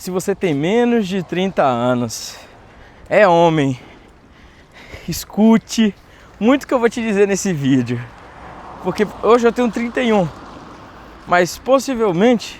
Se você tem menos de 30 anos, é homem, escute muito o que eu vou te dizer nesse vídeo. Porque hoje eu tenho 31, mas possivelmente,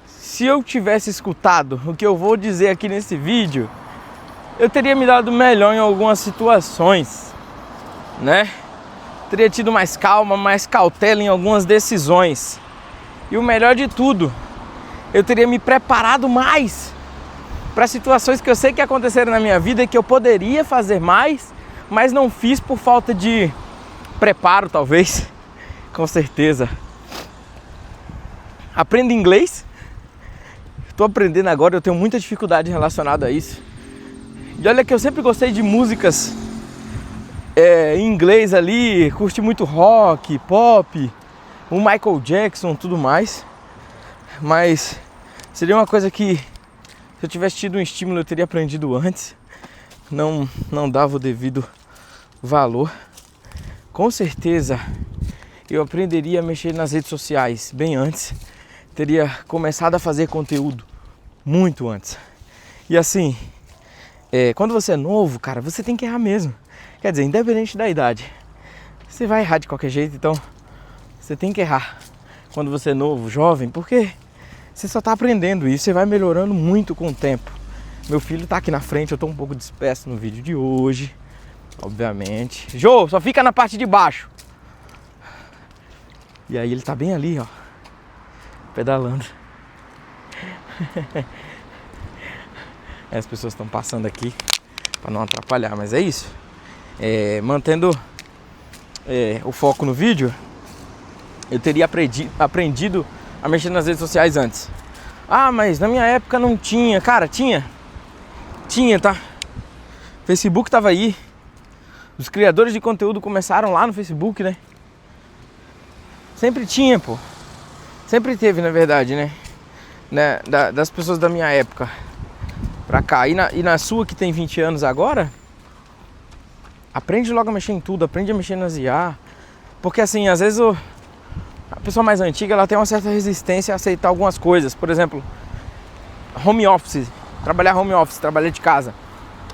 se eu tivesse escutado o que eu vou dizer aqui nesse vídeo, eu teria me dado melhor em algumas situações, né? Teria tido mais calma, mais cautela em algumas decisões. E o melhor de tudo, eu teria me preparado mais para situações que eu sei que aconteceram na minha vida e que eu poderia fazer mais, mas não fiz por falta de preparo, talvez. Com certeza. Aprenda inglês. Estou aprendendo agora, eu tenho muita dificuldade relacionada a isso. E olha que eu sempre gostei de músicas em inglês ali, curti muito rock, pop, o Michael Jackson, tudo mais. Mas seria uma coisa que, se eu tivesse tido um estímulo, eu teria aprendido antes. Não dava o devido valor. Com certeza eu aprenderia a mexer nas redes sociais bem antes. Teria começado a fazer conteúdo muito antes. E assim, quando você é novo, cara, você tem que errar mesmo. Quer dizer, independente da idade, você vai errar de qualquer jeito, então você tem que errar quando você é novo, jovem, porque você só tá aprendendo e você vai melhorando muito com o tempo. Meu filho tá aqui na frente, eu tô um pouco disperso no vídeo de hoje, obviamente. Jô, só fica na parte de baixo. E aí ele tá bem ali, ó, pedalando. As pessoas estão passando aqui para não atrapalhar, mas é isso. Mantendo o foco no vídeo, eu teria aprendido a mexer nas redes sociais antes. Ah, mas na minha época não tinha. Cara, tinha, tá? Facebook tava aí. Os criadores de conteúdo começaram lá no Facebook, né? Sempre tinha, pô. Sempre teve, na verdade, né? Das pessoas da minha época pra cá. E na sua, que tem 20 anos agora, aprende logo a mexer em tudo. Aprende a mexer nas IA. Porque assim, às vezes a pessoa mais antiga, ela tem uma certa resistência a aceitar algumas coisas. Por exemplo, home office. Trabalhar home office, trabalhar de casa.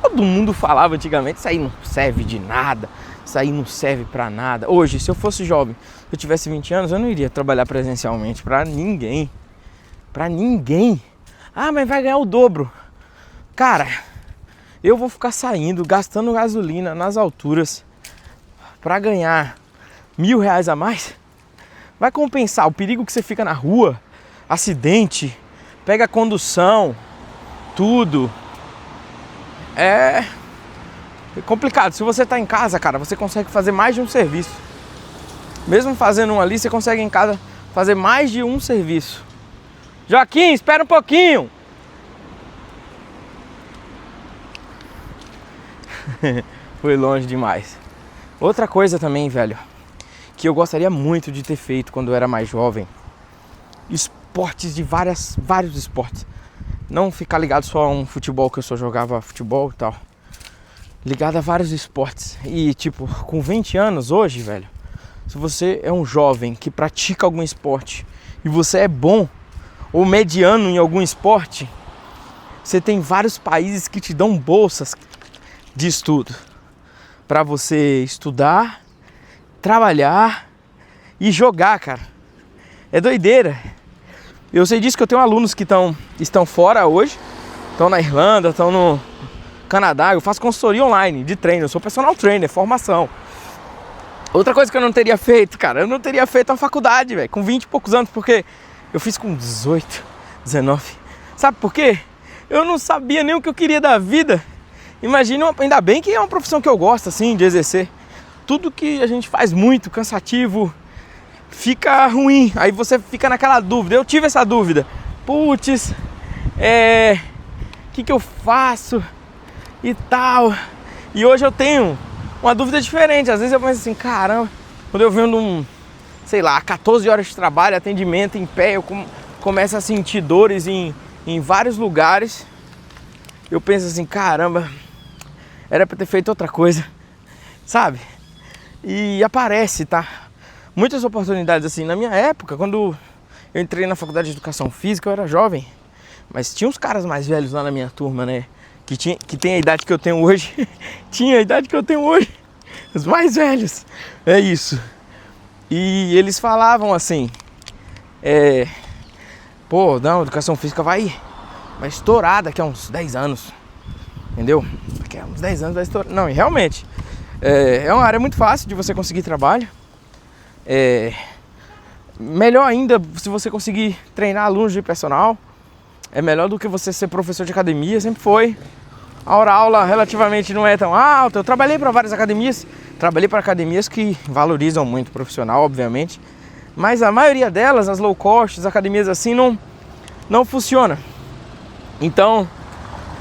Todo mundo falava antigamente, isso aí não serve de nada. Isso aí não serve pra nada. Hoje, se eu fosse jovem, se eu tivesse 20 anos, eu não iria trabalhar presencialmente pra ninguém. Pra ninguém. Ah, mas vai ganhar o dobro. Cara, eu vou ficar saindo, gastando gasolina nas alturas pra ganhar R$1.000 a mais? Vai compensar o perigo que você fica na rua, acidente, pega condução, tudo. É complicado. Se você tá em casa, cara, você consegue fazer mais de um serviço. Mesmo fazendo um ali, você consegue em casa fazer mais de um serviço. Joaquim, espera um pouquinho. Foi longe demais. Outra coisa também, velho, que eu gostaria muito de ter feito quando eu era mais jovem. Esportes de vários esportes. Não ficar ligado só a um futebol, que eu só jogava futebol e tal. Ligado a vários esportes. E tipo, com 20 anos hoje, velho, se você é um jovem que pratica algum esporte e você é bom ou mediano em algum esporte, você tem vários países que te dão bolsas de estudo para você estudar, trabalhar e jogar, cara. É doideira. Eu sei disso que eu tenho alunos que estão fora hoje, estão na Irlanda, estão no Canadá. Eu faço consultoria online de treino, eu sou personal trainer, formação. Outra coisa que eu não teria feito, cara, eu não teria feito a faculdade, velho, com 20 e poucos anos, porque eu fiz com 18, 19. Sabe por quê? Eu não sabia nem o que eu queria da vida. Imagina, ainda bem que é uma profissão que eu gosto, assim, de exercer. Tudo que a gente faz muito cansativo fica ruim, aí você fica naquela dúvida. Eu tive essa dúvida. Putz, que eu faço e tal. E hoje eu tenho uma dúvida diferente. Às vezes eu penso assim, caramba, quando eu vendo 14 horas de trabalho, atendimento em pé, eu começo a sentir dores em vários lugares. Eu penso assim, caramba, era pra ter feito outra coisa, sabe? E aparece, tá? Muitas oportunidades assim. Na minha época, quando eu entrei na faculdade de educação física, eu era jovem. Mas tinha uns caras mais velhos lá na minha turma, né? Que tem a idade que eu tenho hoje. Tinha a idade que eu tenho hoje. Os mais velhos. É isso. E eles falavam assim... Pô, não, educação física vai estourar daqui a uns 10 anos. Entendeu? Daqui a uns 10 anos vai estourar. Não, e realmente... É uma área muito fácil de você conseguir trabalho. Melhor ainda se você conseguir treinar alunos de personal. É melhor do que você ser professor de academia, sempre foi. A hora-aula relativamente não é tão alta. Eu trabalhei para várias academias. Trabalhei para academias que valorizam muito o profissional, obviamente. Mas a maioria delas, as low cost, as academias assim, não funciona. Então,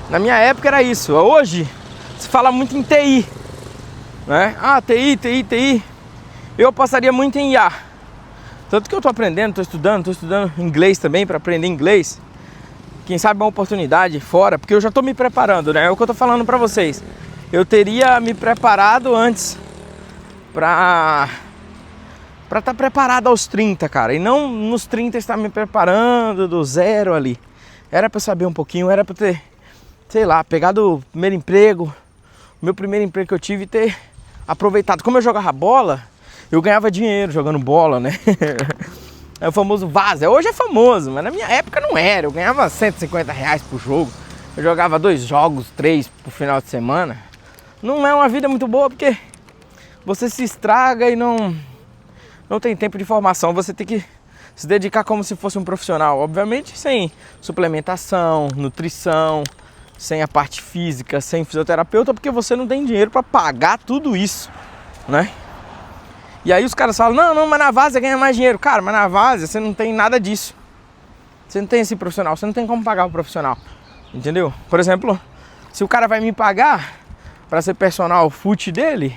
na minha época era isso. Hoje, se fala muito em TI. Né? Ah, TI. Eu passaria muito em IA. Tanto que eu tô aprendendo, tô estudando inglês também para aprender inglês. Quem sabe uma oportunidade fora, porque eu já tô me preparando, né? É o que eu tô falando pra vocês. Eu teria me preparado antes pra estar preparado aos 30, cara. E não nos 30 estar me preparando do zero ali. Era pra eu saber um pouquinho, era pra ter, sei lá, pegado o primeiro emprego, o meu primeiro emprego que eu tive e ter aproveitado. Como eu jogava bola, eu ganhava dinheiro jogando bola, né? É o famoso vaza. Hoje é famoso, mas na minha época não era. Eu ganhava R$150 por jogo. Eu jogava 2 jogos, 3 por final de semana. Não é uma vida muito boa porque você se estraga e não tem tempo de formação. Você tem que se dedicar como se fosse um profissional. Obviamente sem suplementação, nutrição, sem a parte física, sem fisioterapeuta, porque você não tem dinheiro para pagar tudo isso, né? E aí os caras falam, não, mas na Várzea ganha mais dinheiro. Cara, mas na Várzea você não tem nada disso. Você não tem esse profissional, você não tem como pagar o profissional. Entendeu? Por exemplo, se o cara vai me pagar para ser personal fute dele,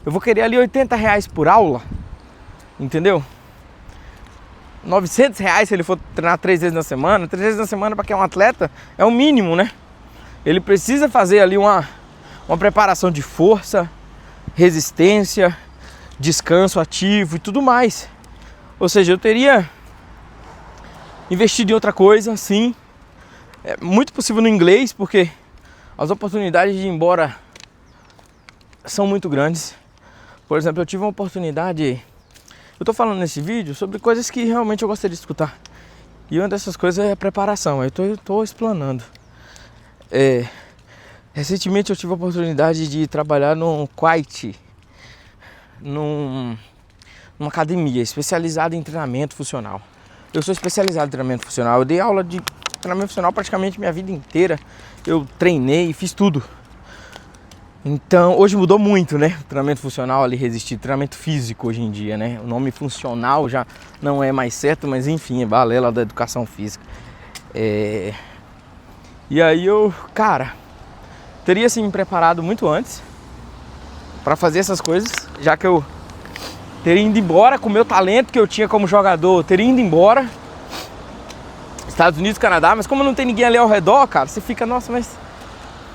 eu vou querer ali R$80 por aula. Entendeu? R$900 se ele for treinar 3 vezes na semana. 3 vezes na semana para quem é um atleta é o mínimo, né? Ele precisa fazer ali uma preparação de força, resistência, descanso ativo e tudo mais. Ou seja, eu teria investido em outra coisa, sim. É muito possível no inglês, porque as oportunidades de ir embora são muito grandes. Por exemplo, eu tive uma oportunidade... Eu tô falando nesse vídeo sobre coisas que realmente eu gostaria de escutar. E uma dessas coisas é a preparação. Eu tô explanando. Recentemente eu tive a oportunidade de trabalhar no Kuwait, numa academia especializada em treinamento funcional. Eu sou especializado em treinamento funcional. Eu dei aula de treinamento funcional praticamente minha vida inteira. Eu treinei e fiz tudo. Então, hoje mudou muito, né? O treinamento funcional ali resistir, treinamento físico hoje em dia, né? O nome funcional já não é mais certo, mas enfim, é balela da educação física. E aí eu, cara, teria assim me preparado muito antes para fazer essas coisas, já que eu teria ido embora com o meu talento que eu tinha como jogador, teria ido embora Estados Unidos, Canadá, mas como não tem ninguém ali ao redor, cara, você fica, nossa, mas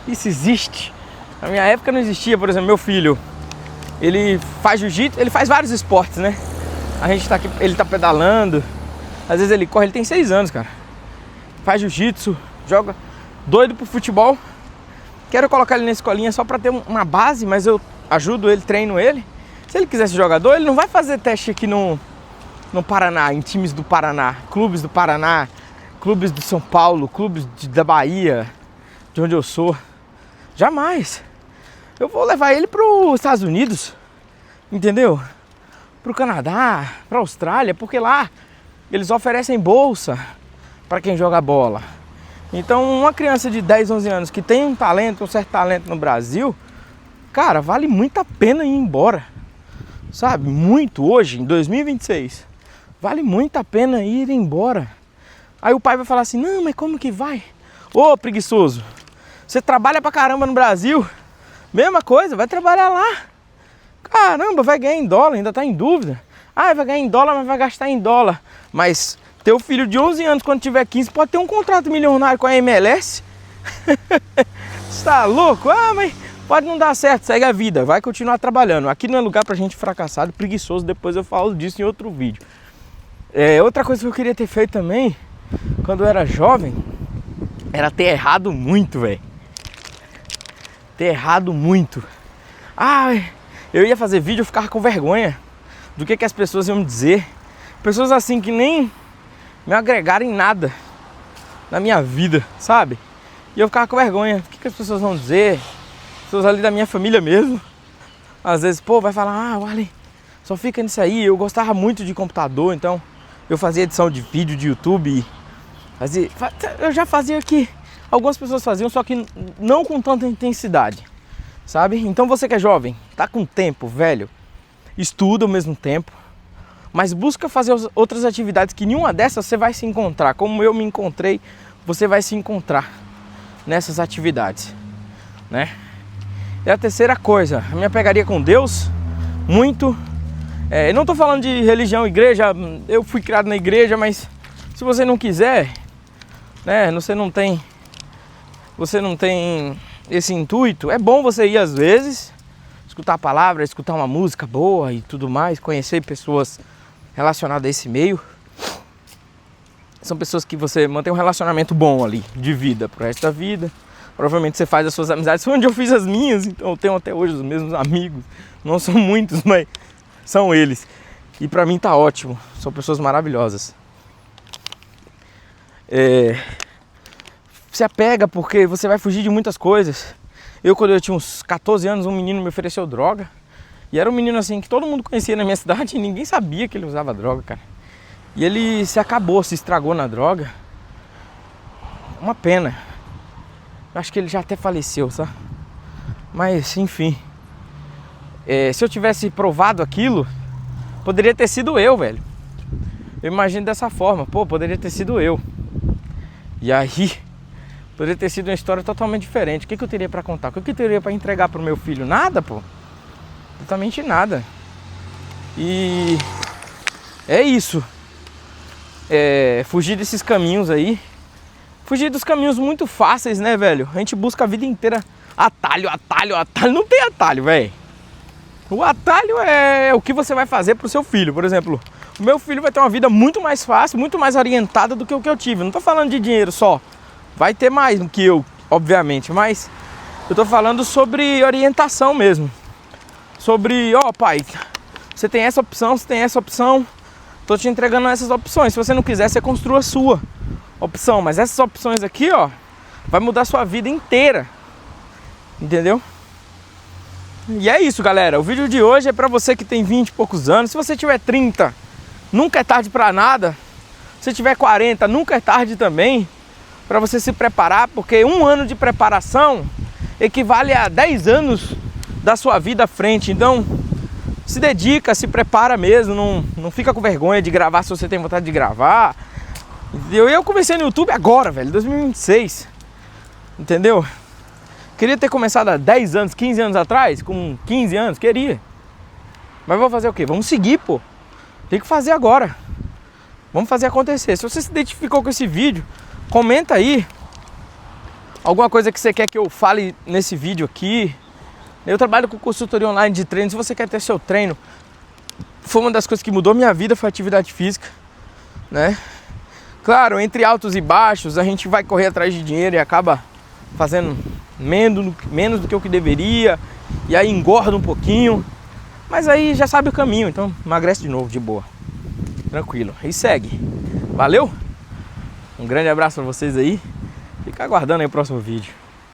isso existe? Na minha época não existia. Por exemplo, meu filho, ele faz jiu-jitsu, ele faz vários esportes, né? A gente tá aqui, ele tá pedalando, às vezes ele corre, ele tem 6 anos, cara. Faz jiu-jitsu, joga, doido pro futebol. Quero colocar ele na escolinha só pra ter uma base, mas eu ajudo ele, treino ele. Se ele quiser ser jogador, ele não vai fazer teste aqui no Paraná, em times do Paraná, clubes do Paraná, clubes do São Paulo, clubes da Bahia, de onde eu sou. Jamais. Eu vou levar ele para os Estados Unidos, entendeu? Para o Canadá, para a Austrália, porque lá eles oferecem bolsa para quem joga bola. Então uma criança de 10, 11 anos que tem um certo talento no Brasil, cara, vale muito a pena ir embora. Sabe? Muito hoje, em 2026. Vale muito a pena ir embora. Aí o pai vai falar assim, não, mas como que vai? Ô, preguiçoso, você trabalha pra caramba no Brasil, mesma coisa, vai trabalhar lá. Caramba, vai ganhar em dólar, ainda tá em dúvida. Ah, vai ganhar em dólar, mas vai gastar em dólar. Mas teu filho de 11 anos, quando tiver 15, pode ter um contrato milionário com a MLS. Você tá louco? Ah, mas pode não dar certo, segue a vida, vai continuar trabalhando. Aqui não é lugar pra gente fracassado, preguiçoso, depois eu falo disso em outro vídeo. Outra coisa que eu queria ter feito também, quando eu era jovem, era ter errado muito, velho. Ter errado muito. Ah, eu ia fazer vídeo, eu ficava com vergonha do que as pessoas iam me dizer. Pessoas assim que nem me agregaram em nada na minha vida, sabe? E eu ficava com vergonha. O que as pessoas vão dizer? Pessoas ali da minha família mesmo. Às vezes, pô, vai falar, ah, o Arlen só fica nisso aí. Eu gostava muito de computador, então eu fazia edição de vídeo de YouTube. Eu já fazia aqui. Algumas pessoas faziam, só que não com tanta intensidade, sabe? Então você que é jovem, tá com tempo, velho, estuda ao mesmo tempo, mas busca fazer outras atividades que nenhuma dessas você vai se encontrar. Como eu me encontrei, você vai se encontrar nessas atividades, né? E a terceira coisa, a minha pegaria com Deus, muito... eu não tô falando de religião, igreja, eu fui criado na igreja, mas se você não quiser, né, você não tem esse intuito, é bom você ir às vezes, escutar a palavra, escutar uma música boa e tudo mais, conhecer pessoas relacionadas a esse meio. São pessoas que você mantém um relacionamento bom ali, de vida, pro resto da vida. Provavelmente você faz as suas amizades, foi onde eu fiz as minhas, então eu tenho até hoje os mesmos amigos. Não são muitos, mas são eles. E pra mim tá ótimo, são pessoas maravilhosas. Se apega porque você vai fugir de muitas coisas. Quando eu tinha uns 14 anos, um menino me ofereceu droga. E era um menino assim que todo mundo conhecia na minha cidade e ninguém sabia que ele usava droga, cara. E ele se estragou na droga. Uma pena. Eu acho que ele já até faleceu, sabe? Mas, enfim. Se eu tivesse provado aquilo, poderia ter sido eu, velho. Eu imagino dessa forma. Pô, poderia ter sido eu. E aí... poderia ter sido uma história totalmente diferente. O que eu teria pra contar? O que eu teria pra entregar pro meu filho? Nada, pô. Totalmente nada. E é isso. Fugir desses caminhos aí. Fugir dos caminhos muito fáceis, né, velho? A gente busca a vida inteira atalho, atalho, atalho. Não tem atalho, velho. O atalho é o que você vai fazer pro seu filho. Por exemplo, o meu filho vai ter uma vida muito mais fácil, muito mais orientada do que o que eu tive. Não tô falando de dinheiro só. Vai ter mais do que eu, obviamente, mas eu tô falando sobre orientação mesmo. Sobre, pai, você tem essa opção, você tem essa opção, tô te entregando essas opções. Se você não quiser, você construa a sua opção. Mas essas opções aqui, vai mudar a sua vida inteira. Entendeu? E é isso, galera. O vídeo de hoje é pra você que tem 20 e poucos anos. Se você tiver 30, nunca é tarde pra nada. Se tiver 40, nunca é tarde também. Para você se preparar, porque 1 ano de preparação equivale a 10 anos da sua vida à frente. Então, se dedica, se prepara mesmo, não fica com vergonha de gravar se você tem vontade de gravar. Eu comecei no YouTube agora, velho, 2026, entendeu? Queria ter começado há 10 anos, 15 anos atrás, com 15 anos, queria. Mas vou fazer o quê? Vamos seguir, pô. Tem que fazer agora. Vamos fazer acontecer. Se você se identificou com esse vídeo, comenta aí alguma coisa que você quer que eu fale nesse vídeo aqui. Eu trabalho com consultoria online de treino. Se você quer ter seu treino, foi uma das coisas que mudou minha vida, foi a atividade física, né? Claro, entre altos e baixos, a gente vai correr atrás de dinheiro e acaba fazendo menos do que o que deveria. E aí engorda um pouquinho. Mas aí já sabe o caminho, então emagrece de novo, de boa. Tranquilo. E segue. Valeu? Um grande abraço pra vocês aí. Fica aguardando aí o próximo vídeo.